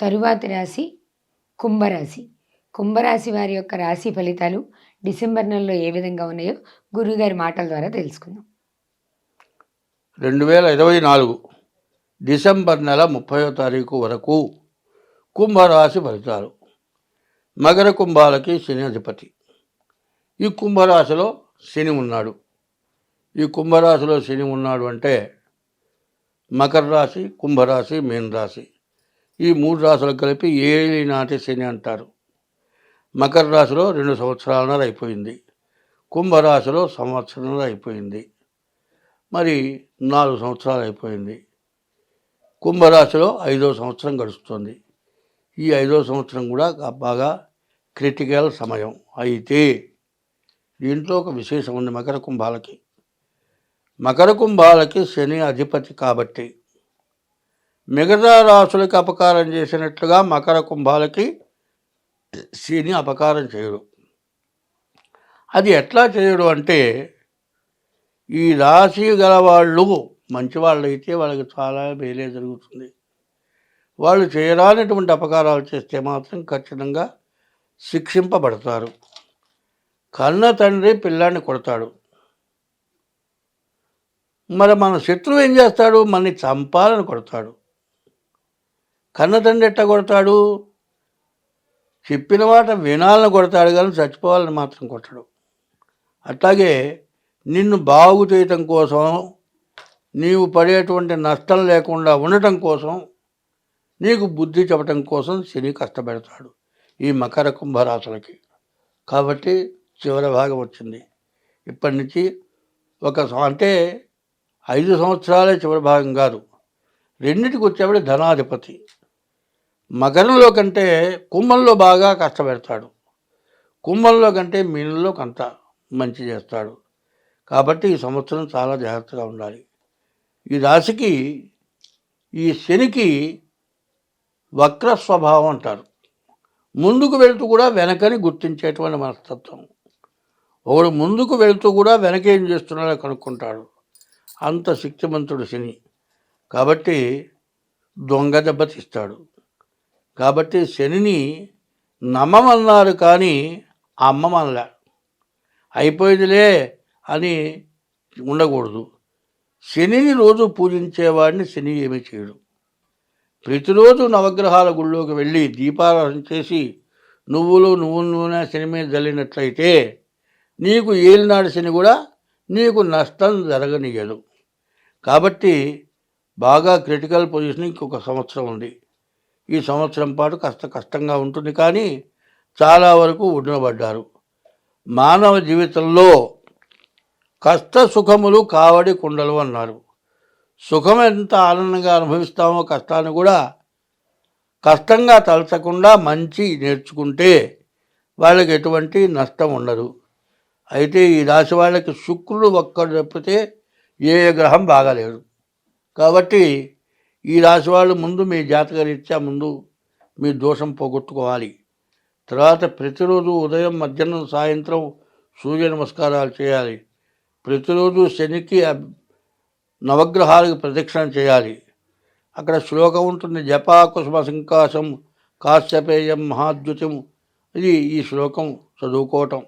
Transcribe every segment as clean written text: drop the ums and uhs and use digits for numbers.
తరువాతి రాశి కుంభరాశి. కుంభరాశి వారి యొక్క రాశి ఫలితాలు డిసెంబర్ నెలలో ఏ విధంగా ఉన్నాయో గురువుగారి మాటల ద్వారా తెలుసుకుందాం. 2024 డిసెంబర్ నెల 30వ తారీఖు వరకు కుంభరాశి ఫలితాలు. మకర కుంభాలకి శని అధిపతి. ఈ కుంభరాశిలో శని ఉన్నాడు. ఈ కుంభరాశిలో శని ఉన్నాడు అంటే మకర రాశి, కుంభరాశి, మీన రాశి ఈ 3 రాశులకు కలిపి ఏలినాటి శని అంటారు. మకర రాశిలో 2 సంవత్సరాలన్నర అయిపోయింది. కుంభరాశిలో సంవత్సరంన్నర అయిపోయింది. మరి 4 సంవత్సరాలు అయిపోయింది. కుంభరాశిలో 5వ సంవత్సరం గడుస్తుంది. ఈ 5వ సంవత్సరం కూడా బాగా క్రిటికల్ సమయం. అయితే దీంట్లో ఒక విశేషం ఉంది. మకర కుంభాలకి శని అధిపతి కాబట్టి మిగతా రాశులకి అపకారం చేసినట్లుగా మకర కుంభాలకి శని అపకారం చేయడు. అది ఎట్లా చేయడు అంటే, ఈ రాశి గల వాళ్ళు మంచివాళ్ళు అయితే వాళ్ళకి చాలా మేలే జరుగుతుంది. వాళ్ళు చేయరానటువంటి అపకారాలు చేస్తే మాత్రం ఖచ్చితంగా శిక్షింపబడతారు. కన్న తండ్రి పిల్లాన్ని కొడతాడు. మరి మన శత్రువు ఏం చేస్తాడు? మనని చంపాలని కొడతాడు. కన్న తండ్రి ఎట్లా కొడతాడు? చెప్పిన మాట వినాలని కొడతాడు, కానీ చచ్చిపోవాలని మాత్రం కొట్టడు. అట్లాగే నిన్ను బాగు చేయటం కోసం, నీవు పడేటువంటి నష్టం లేకుండా ఉండటం కోసం, నీకు బుద్ధి చెప్పటం కోసం శని కష్టపెడతాడు ఈ మకర కుంభరాశులకి. కాబట్టి చివరి భాగం వచ్చింది. ఇప్పటి నుంచి అంటే 5 సంవత్సరాలే చివరి భాగం కాదు. రెండింటికి వచ్చేవాడు ధనాధిపతి. మకరంలో కంటే కుంభంలో బాగా కష్టపెడతాడు. కుంభంలో కంటే మీనంలో కొంత మంచి చేస్తాడు. కాబట్టి ఈ సంవత్సరం చాలా జాగ్రత్తగా ఉండాలి. ఈ రాశికి, ఈ శనికి వక్ర స్వభావం అంటారు. ముందుకు వెళుతూ కూడా వెనకని గుర్తించేటువంటి మనస్తత్వం. ఒకడు ముందుకు వెళుతూ కూడా వెనక ఏం చేస్తున్నాడో కనుక్కుంటాడు. అంత శక్తిమంతుడు శని. కాబట్టి దొంగ దెబ్బతీస్తాడు. కాబట్టి శనిని నమ్మమన్నారు కానీ అమ్మమనలే. అయిపోయిందిలే అని ఉండకూడదు. శనిని రోజు పూజించేవాడిని శని ఏమీ చేయడు. ప్రతిరోజు నవగ్రహాల గుళ్ళోకి వెళ్ళి దీపారాధన చేసి నువ్వుల నూనె శని మీద జల్లినట్లయితే నీకు ఏలినాడు శని కూడా నీకు నష్టం జరగనియదు. కాబట్టి బాగా క్రిటికల్ పొజిషన్ ఇంకొక సంవత్సరం ఉంది. ఈ సంవత్సరం పాటు కష్టంగా ఉంటుంది, కానీ చాలా వరకు ఉండబడ్డారు. మానవ జీవితంలో కష్ట సుఖములు కావడి కుండలు అన్నారు. సుఖం ఎంత ఆనందంగా అనుభవిస్తామో కష్టాన్ని కూడా కష్టంగా తలచకుండా మంచి నేర్చుకుంటే వాళ్ళకి ఎటువంటి నష్టం ఉండదు. అయితే ఈ రాశి వాళ్ళకి శుక్రుడు ఒక్కడు తప్పితే ఏ గ్రహం బాగాలేడు. కాబట్టి ఈ రాశి వాళ్ళు ముందు మీ జాతకరీత్యా ముందు మీ దోషం పోగొట్టుకోవాలి. తర్వాత ప్రతిరోజు ఉదయం, మధ్యాహ్నం, సాయంత్రం సూర్య నమస్కారాలు చేయాలి. ప్రతిరోజు శనికి నవగ్రహాలకు ప్రదక్షిణ చేయాలి. అక్కడ శ్లోకం ఉంటుంది, జపా కుసుమ సంకాశం కాశ్యపేయం మహాద్యుతం. ఇది ఈ శ్లోకం చదువుకోవటం,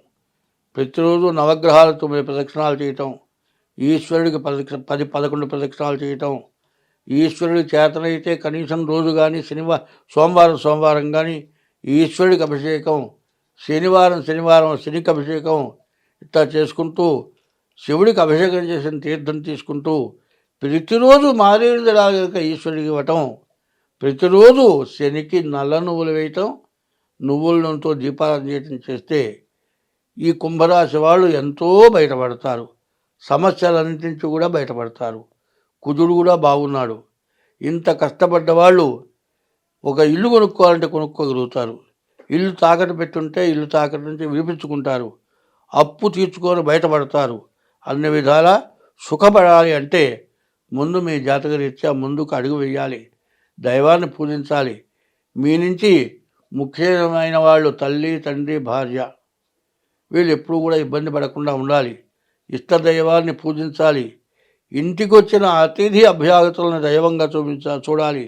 ప్రతిరోజు నవగ్రహాలతో మీరు ప్రదక్షిణాలు చేయటం, ఈశ్వరుడికి 10-11 ప్రదక్షిణాలు చేయటం, ఈశ్వరుడి చేతనైతే కనీసం రోజు కానీ సోమవారం కానీ ఈశ్వరుడికి అభిషేకం, శనివారం శనికి అభిషేకం, ఇట్లా చేసుకుంటూ శివుడికి అభిషేకం చేసిన తీర్థం తీసుకుంటూ ప్రతిరోజు మారేడులాగా ఈశ్వరుడికి ఇవ్వటం, ప్రతిరోజు శనికి నల్ల నువ్వులు వేయటం, నువ్వుల నూనెతో దీపారాధన చేయటం చేస్తే ఈ కుంభరాశి వాళ్ళు ఎంతో బయటపడతారు. సమస్యలన్నింటి నుంచి కూడా బయటపడతారు. కుజుడు కూడా బాగున్నాడు. ఇంత కష్టపడ్డ వాళ్ళు ఒక ఇల్లు కొనుక్కోవాలంటే కొనుక్కోగలుగుతారు. ఇల్లు తాకట్టు పెట్టుంటే ఇల్లు తాకట్టు నుంచి విడిపించుకుంటారు. అప్పు తీర్చుకొని బయటపడతారు. అన్ని విధాలా సుఖపడాలి అంటే ముందు మీ జాతకరీత్యా ముందుకు అడుగు వేయాలి. దైవాన్ని పూజించాలి. మీ నుంచి ముఖ్యమైన వాళ్ళు తల్లి, తండ్రి, భార్య, వీళ్ళు ఎప్పుడు కూడా ఇబ్బంది పడకుండా ఉండాలి. ఇష్టదైవాన్ని పూజించాలి. ఇంటికి వచ్చిన అతిథి అభ్యాగతులను దైవంగా చూడాలి.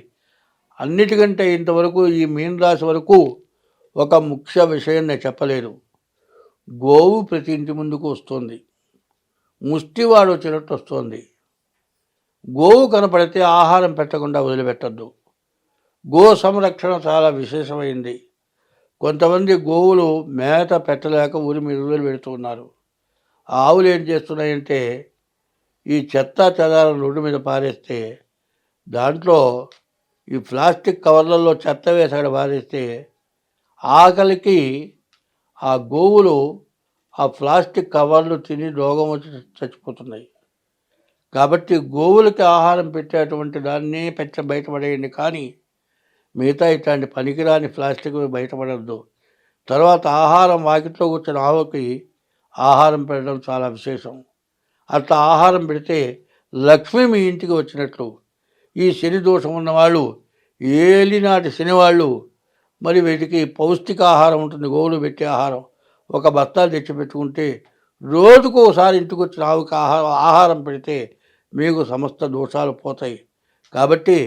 అన్నిటికంటే ఇంతవరకు ఈ మీన రాశి వరకు ఒక ముఖ్య విషయం నేను చెప్పలేదు. గోవు ప్రతి ఇంటి ముందుకు వస్తుంది, ముష్టివాడు వచ్చినట్టు వస్తుంది. గోవు కనపడితే ఆహారం పెట్టకుండా వదిలిపెట్టద్దు. గో సంరక్షణ చాలా విశేషమైంది. కొంతమంది గోవులు మేత పెట్టలేక ఊరి మీద వదిలిపెడుతున్నారు. ఆవులు ఏం చేస్తున్నాయంటే ఈ చెత్త చెదారం రోడ్డు మీద పారేస్తే, దాంట్లో ఈ ప్లాస్టిక్ కవర్లలో చెత్త వేసి అక్కడ పారేస్తే ఆకలికి ఆ గోవులు ఆ ప్లాస్టిక్ కవర్లు తిని రోగం వచ్చి చచ్చిపోతున్నాయి. కాబట్టి గోవులకి ఆహారం పెట్టేటువంటి దాన్నే బయటపడేయండి, కానీ మిగతా ఇట్లాంటి పనికిరాని ప్లాస్టిక్ బయటపడద్దు. తర్వాత ఆహారం వాకిట్లో కూర్చొని ఆవుకి ఆహారం పెట్టడం చాలా విశేషం. అట్లా ఆహారం పెడితే లక్ష్మి మీ ఇంటికి వచ్చినట్లు. ఈ శని దోషం ఉన్నవాళ్ళు, ఏలినాటి శనివాళ్ళు, మరి వీటికి పౌష్టికాహారం ఉంటుంది, గోవులు పెట్టే ఆహారం. ఒక బత్తాలు తెచ్చిపెట్టుకుంటే రోజుకు ఒకసారి ఇంటికి వచ్చిన ఆవుకి ఆహారం పెడితే మీకు సమస్త దోషాలు పోతాయి. కాబట్టి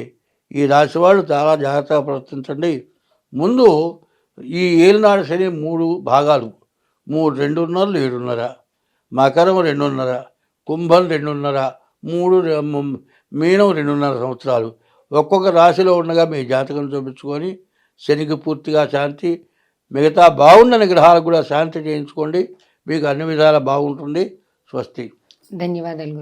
ఈ రాశి వాళ్ళు చాలా జాగ్రత్తగా ప్రవర్తించండి. ముందు ఈ ఏలినాడు శని 3 భాగాలు, 2.5 7.5, మకరం 2.5, కుంభం 2.5, 3 మీనం 2.5 సంవత్సరాలు. ఒక్కొక్క రాశిలో ఉండగా మీ జాతకం చూపించుకొని శనికి పూర్తిగా శాంతి, మిగతా బాగుండని గ్రహాలకు కూడా శాంతి చేయించుకోండి. మీకు అన్ని విధాలా బాగుంటుంది. స్వస్తి. ధన్యవాదాలు.